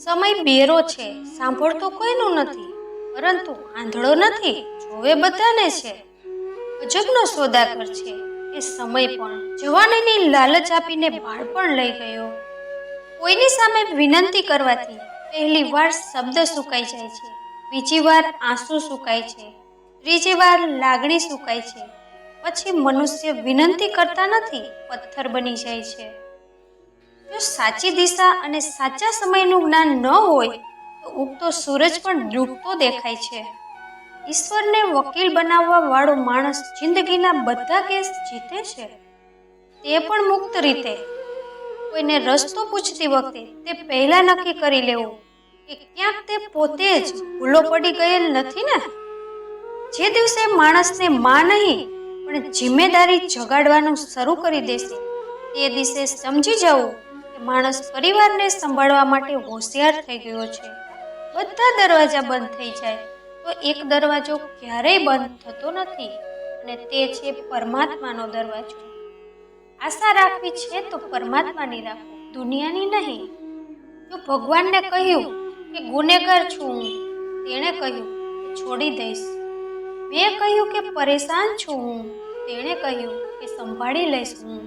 સમય બેરો છે, સાંભળતો કોઈનું નથી, પરંતુ આંધળો નથી, જોવે બધાને છે. અજબનો સોદાગર છે એ સમય પણ, જવાનીની લાલચ આપીને બાળપણ લઈ ગયો. કોઈની સામે વિનંતી કરવાથી પહેલી વાર શબ્દ સુકાઈ જાય છે, બીજી વાર આંસુ સુકાય છે, ત્રીજી વાર લાગણી સુકાય છે, પછી મનુષ્ય વિનંતી કરતા નથી, પથ્થર બની જાય છે. જો સાચી દિશા અને સાચા સમયનું જ્ઞાન ન હોય તો ઉગતો સૂરજ પણ ડૂબતો દેખાય છે. ઈશ્વરને વકીલ બનાવવા વાળો માણસ જિંદગીના બધા કેસ જીતે છે, તે પણ મુક્ત રીતે. કોઈને રસ્તો પૂછતી વખતે તે પહેલા નક્કી કરી લેવું કે ક્યાંક તે પોતે જ ભૂલો પડી ગયેલ નથી ને. જે દિવસે માણસને માં નહીં પણ જિમ્મેદારી જગાડવાનું શરૂ કરી દેશે, તે દિવસે સમજી જવું કે માણસ પરિવારને સંભાળવા માટે હોશિયાર થઈ ગયો છે. બધા દરવાજા બંધ થઈ જાય તો એક દરવાજો ક્યારેય બંધ થતો નથી, અને તે છે પરમાત્માનો દરવાજો. આશા રાખવી છે તો પરમાત્માની રાખો, દુનિયાની નહીં. જો ભગવાનને કહ્યું કે ગુનેગાર છું હું, તેણે કહ્યું કે છોડી દઈશ. મેં કહ્યું કે પરેશાન છું હું, તેણે કહ્યું કે સંભાળી લઈશ હું.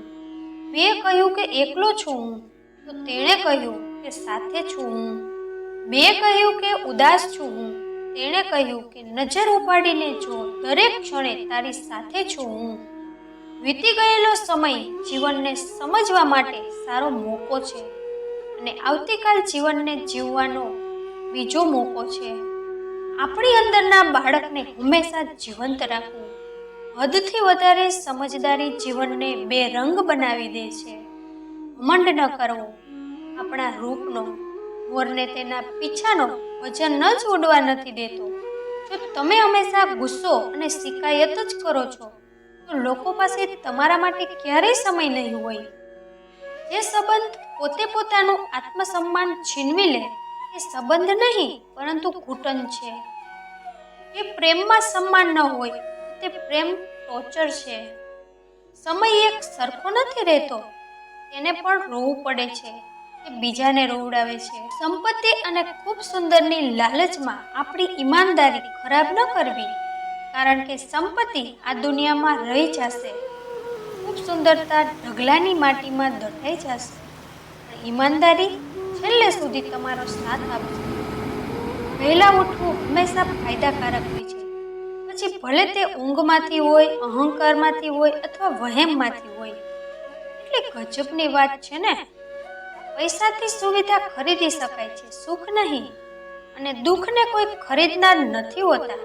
મેં કહ્યું કે એકલો છું હું, તો તેણે કહ્યું કે સાથે છું હું. મેં કહ્યું કે ઉદાસ છું હું, તેણે કહ્યું કે નજર ઉપાડીને જો, દરેક ક્ષણે તારી સાથે છું હું. વીતી ગયેલો સમય જીવનને સમજવા માટે સારો મોકો છે, અને આવતીકાલ જીવનને જીવવાનો બીજો મોકો છે. આપણી અંદરના બાળકને હંમેશા જીવંત રાખવું. હદથી વધારે સમજદારી જીવનને બેરંગ બનાવી દે છે. ઘમંડ ન કરવો આપણા રૂપનો, મોરને તેના પીછાનો વજન જ ઉડવા નથી દેતો. જો તમે હંમેશા ગુસ્સો અને શિકાયત જ કરો છો તો લોકો પાસે તમારા માટે ક્યારેય સમય નહીં હોય. જે સંબંધ પોતે પોતાનું આત્મસન્માન છીનવી લે એ સંબંધ નહીં પરંતુ ઘૂંટણ છે. જે પ્રેમમાં સન્માન ન હોય તે પ્રેમ ટોર્ચર છે. સમય એક સરખો નથી રહેતો, તેને પણ રોવું પડે છે, તે બીજાને રોવડાવે છે. સંપત્તિ અને ખૂબ સુંદરની લાલચમાં આપણી ઈમાનદારી ખરાબ ન કરવી, કારણ કે સંપત્તિ આ દુનિયામાં રહી જશે, ખૂબ સુંદરતા ઢગલાની માટીમાં દટાઈ જશે, પણ ઈમાનદારી છેલ્લે સુધી તમારો સાથ આપશે. વહેલા ઉઠવું હંમેશા ફાયદાકારક હોય છે, પછી ભલે તે ઊંઘમાંથી હોય, અહંકારમાંથી હોય અથવા વહેમમાંથી હોય. એટલે ગજબની વાત છે ને. પૈસાથી સુવિધા ખરીદી શકાય છે, સુખ નહીં. અને દુઃખને કોઈ ખરીદનાર નથી હોતા.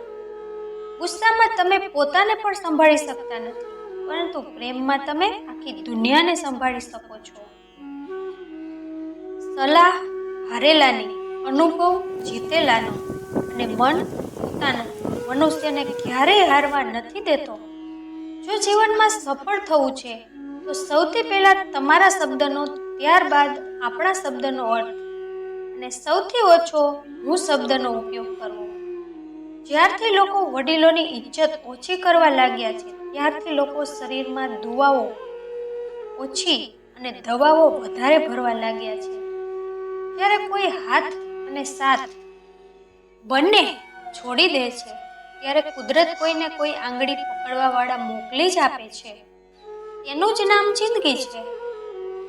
ગુસ્સામાં તમે પોતાને પણ સંભાળી શકતા નથી, પરંતુ પ્રેમમાં તમે આખી દુનિયાને સંભાળી શકો છો. સલાહ હારેલાની, અનુભવ જીતેલાનો, અને મન પોતાનું મનુષ્યને ક્યારેય હારવા નથી દેતો. જો જીવનમાં સફળ થવું છે તો સૌથી પહેલા તમારા શબ્દનો, ત્યારબાદ આપણા શબ્દનો અર્થ, અને સૌથી ઓછો હું શબ્દનો ઉપયોગ કરવો. જ્યારથી લોકો વડીલોની ઇજ્જત ઓછી કરવા લાગ્યા છે, ત્યારથી લોકો શરીરમાં દુવાઓ ઓછી અને દવાઓ વધારે ભરવા લાગ્યા છે. જ્યારે કોઈ હાથ અને સાથ બંને છોડી દે છે, ત્યારે કુદરત કોઈને કોઈ આંગળી પકડવા વાળા મોકલી જ આપે છે. તેનું જ નામ જિંદગી છે.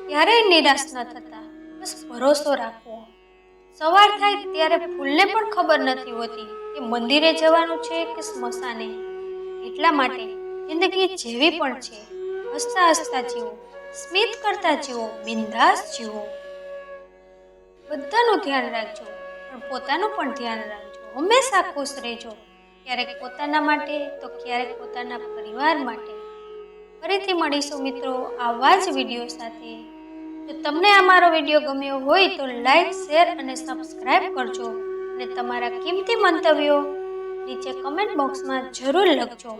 ક્યારેય નિરાશ ન થતા, બસ ભરોસો રાખવો. સવાર થાય ત્યારે ફૂલને પણ ખબર નથી હોતી કે મંદિરે જવાનું છે કે સ્મશાને. એટલા માટે જિંદગી જેવી પણ છે, હસતા હસતા જીવો, સ્મિત કરતા જીવો, બિંદાસ જીવો. બધાનું ધ્યાન રાખજો, પણ પોતાનું પણ ધ્યાન રાખજો. હંમેશા ખુશ રહેજો, ક્યારેક પોતાના માટે તો ક્યારેક પોતાના પરિવાર માટે. ફરીથી મળીશું મિત્રો આવા જ વિડીયો સાથે. જો તમને અમારો વિડીયો ગમ્યો હોય તો લાઈક, શેર અને સબસ્ક્રાઈબ કરજો, અને તમારા કિંમતી મંતવ્યો નીચે કમેન્ટ બોક્સમાં જરૂર લખજો.